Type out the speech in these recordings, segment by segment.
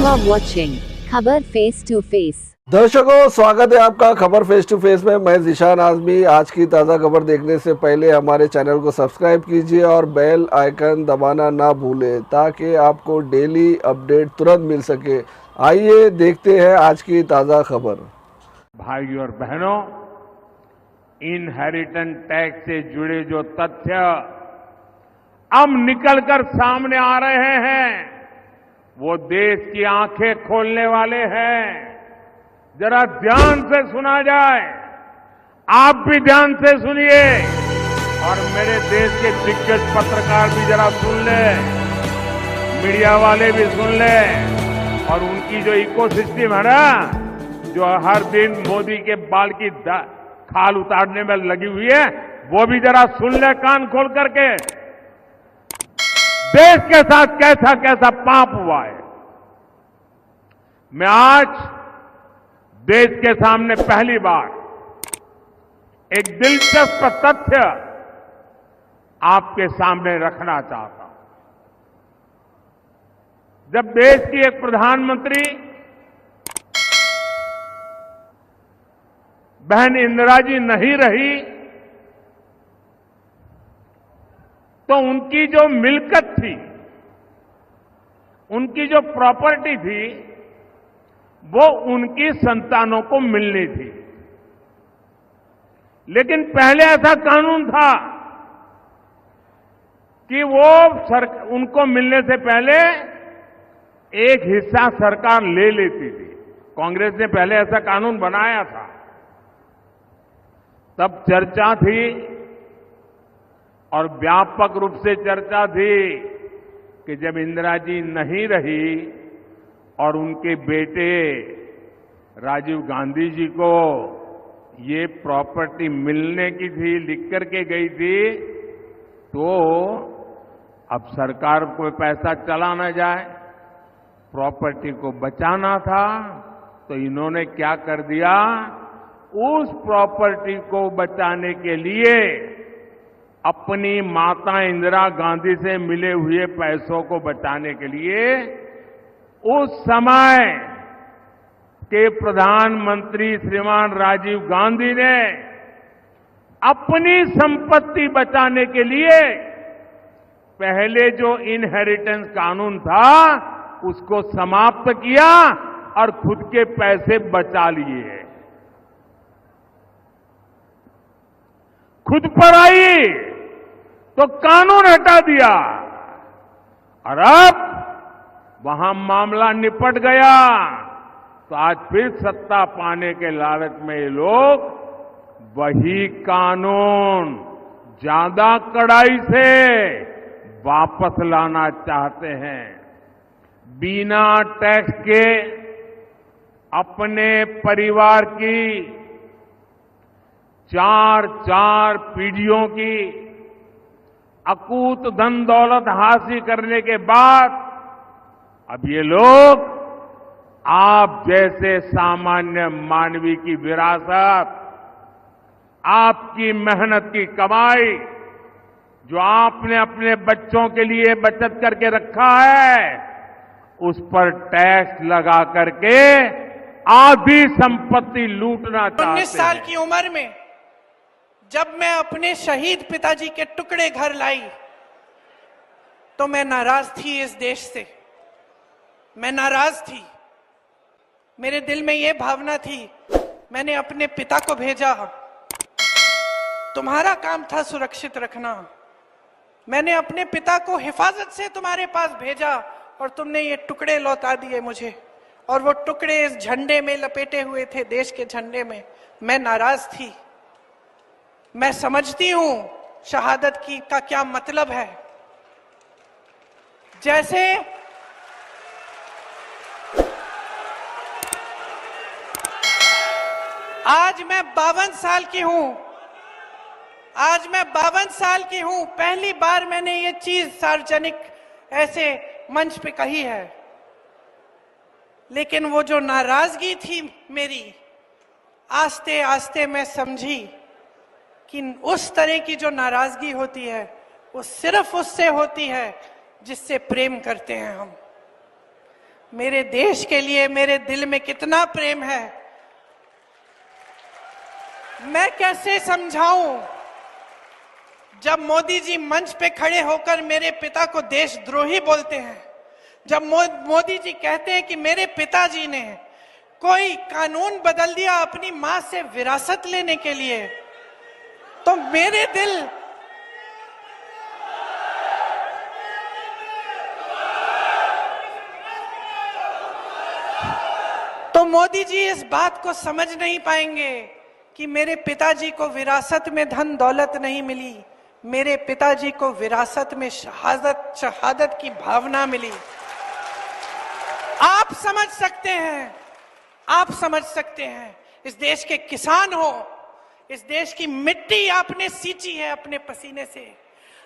are watching खबर face to face. दर्शकों, स्वागत है आपका खबर फेस टू फेस में। मैं ज़ीशान आज़मी। आज की ताज़ा खबर देखने से पहले हमारे चैनल को सब्सक्राइब कीजिए और बेल आइकन दबाना ना भूलें ताकि आपको डेली अपडेट तुरंत मिल सके। आइए देखते हैं आज की ताज़ा खबर। भाइयों और बहनों, इनहेरिटेंस टैक्स से जुड़े जो तथ्य अब निकलकर सामने आ रहे हैं वो देश की आंखें खोलने वाले हैं। जरा ध्यान से सुना जाए, आप भी ध्यान से सुनिए और मेरे देश के दिग्गज पत्रकार भी जरा सुन ले, मीडिया वाले भी सुन ले और उनकी जो इकोसिस्टम है ना, जो हर दिन मोदी के बाल की खाल उतारने में लगी हुई है, वो भी जरा सुन ले कान खोल करके। देश के साथ कैसा कैसा पाप हुआ है। मैं आज देश के सामने पहली बार एक दिलचस्प तथ्य आपके सामने रखना चाहता हूं। जब देश की एक प्रधानमंत्री बहन इंदिरा जी नहीं रही तो उनकी जो मिल्कत थी, उनकी जो प्रॉपर्टी थी, वो उनकी संतानों को मिलनी थी। लेकिन पहले ऐसा कानून था कि वो उनको मिलने से पहले एक हिस्सा सरकार ले लेती थी। कांग्रेस ने पहले ऐसा कानून बनाया था। तब चर्चा थी और व्यापक रूप से चर्चा थी कि जब इंदिरा जी नहीं रही और उनके बेटे राजीव गांधी जी को ये प्रॉपर्टी मिलने की थी, लिख करके गई थी, तो अब सरकार को पैसा चला ना जाए, प्रॉपर्टी को बचाना था, तो इन्होंने क्या कर दिया, उस प्रॉपर्टी को बचाने के लिए अपनी माता इंदिरा गांधी से मिले हुए पैसों को बचाने के लिए उस समय के प्रधानमंत्री श्रीमान राजीव गांधी ने अपनी संपत्ति बचाने के लिए पहले जो इनहेरिटेंस कानून था उसको समाप्त किया और खुद के पैसे बचा लिए। खुद पर आई तो कानून हटा दिया और अब वहां मामला निपट गया तो आज फिर सत्ता पाने के लालच में ये लोग वही कानून ज्यादा कड़ाई से वापस लाना चाहते हैं। बिना टैक्स के अपने परिवार की चार पीढ़ियों की अकूत धन दौलत हासिल करने के बाद अब ये लोग आप जैसे सामान्य मानवी की विरासत, आपकी मेहनत की कमाई, जो आपने अपने बच्चों के लिए बचत करके रखा है, उस पर टैक्स लगा करके आधी संपत्ति लूटना चाहते हैं। 19 साल की उम्र में जब मैं अपने शहीद पिताजी के टुकड़े घर लाई तो मैं नाराज थी इस देश से। मैं नाराज थी। मेरे दिल में यह भावना थी, मैंने अपने पिता को भेजा, तुम्हारा काम था सुरक्षित रखना। मैंने अपने पिता को हिफाजत से तुम्हारे पास भेजा और तुमने ये टुकड़े लौटा दिए मुझे, और वो टुकड़े इस झंडे में लपेटे हुए थे, देश के झंडे में। मैं नाराज थी। मैं समझती हूं शहादत की का क्या मतलब है। जैसे आज मैं 52 साल की हूं, पहली बार मैंने ये चीज सार्वजनिक ऐसे मंच पे कही है। लेकिन वो जो नाराजगी थी मेरी, आस्ते आस्ते मैं समझी कि उस तरह की जो नाराजगी होती है वो सिर्फ उससे होती है जिससे प्रेम करते हैं हम। मेरे देश के लिए मेरे दिल में कितना प्रेम है, मैं कैसे समझाऊं। जब मोदी जी मंच पे खड़े होकर मेरे पिता को देशद्रोही बोलते हैं, जब मोदी जी कहते हैं कि मेरे पिताजी ने कोई कानून बदल दिया अपनी मां से विरासत लेने के लिए, तो मेरे दिल तो मोदी जी इस बात को समझ नहीं पाएंगे कि मेरे पिताजी को विरासत में धन दौलत नहीं मिली, मेरे पिताजी को विरासत में शहादत की भावना मिली। आप समझ सकते हैं, आप समझ सकते हैं। इस देश के किसान हो, इस देश की मिट्टी आपने सींची है अपने पसीने से,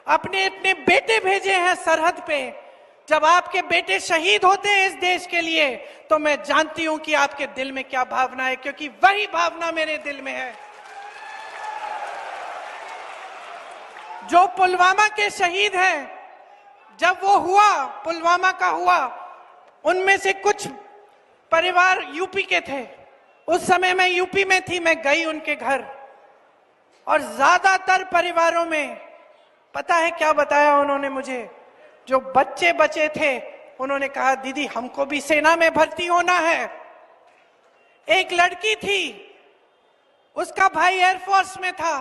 अपने इतने बेटे भेजे हैं सरहद पे। जब आपके बेटे शहीद होते हैं इस देश के लिए, तो मैं जानती हूं कि आपके दिल में क्या भावना है, क्योंकि वही भावना मेरे दिल में है। जो पुलवामा के शहीद हैं, जब वो हुआ, पुलवामा का हुआ, उनमें से कुछ परिवार यूपी के थे। उस समय मैं यूपी में थी, मैं गई उनके घर, और ज्यादातर परिवारों में पता है क्या बताया उन्होंने मुझे? जो बच्चे बचे थे उन्होंने कहा दीदी हमको भी सेना में भर्ती होना है। एक लड़की थी, उसका भाई एयरफोर्स में था,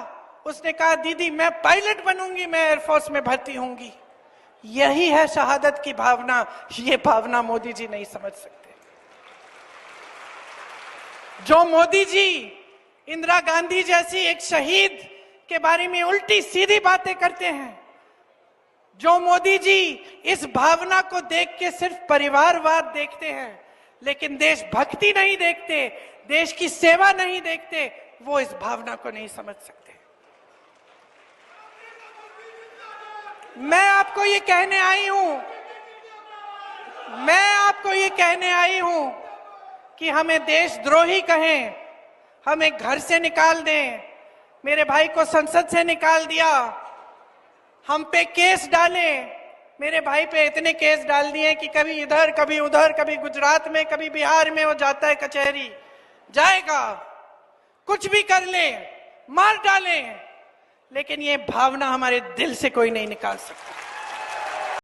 उसने कहा दीदी मैं पायलट बनूंगी, मैं एयरफोर्स में भर्ती होंगी। यही है शहादत की भावना। ये भावना मोदी जी नहीं समझ सकते। जो मोदी जी इंदिरा गांधी जैसी एक शहीद के बारे में उल्टी सीधी बातें करते हैं, जो मोदी जी इस भावना को देख के सिर्फ परिवारवाद देखते हैं लेकिन देशभक्ति नहीं देखते, देश की सेवा नहीं देखते, वो इस भावना को नहीं समझ सकते। मैं आपको ये कहने आई हूं, मैं आपको ये कहने आई हूं कि हमें देशद्रोही कहें, हमें घर से निकाल दें, मेरे भाई को संसद से निकाल दिया, हम पे केस डाले, मेरे भाई पे इतने केस डाल दिए कि कभी इधर कभी उधर, कभी गुजरात में कभी बिहार में वो जाता है कचहरी, जाएगा, कुछ भी कर ले, मार डालें, लेकिन ये भावना हमारे दिल से कोई नहीं निकाल सकता।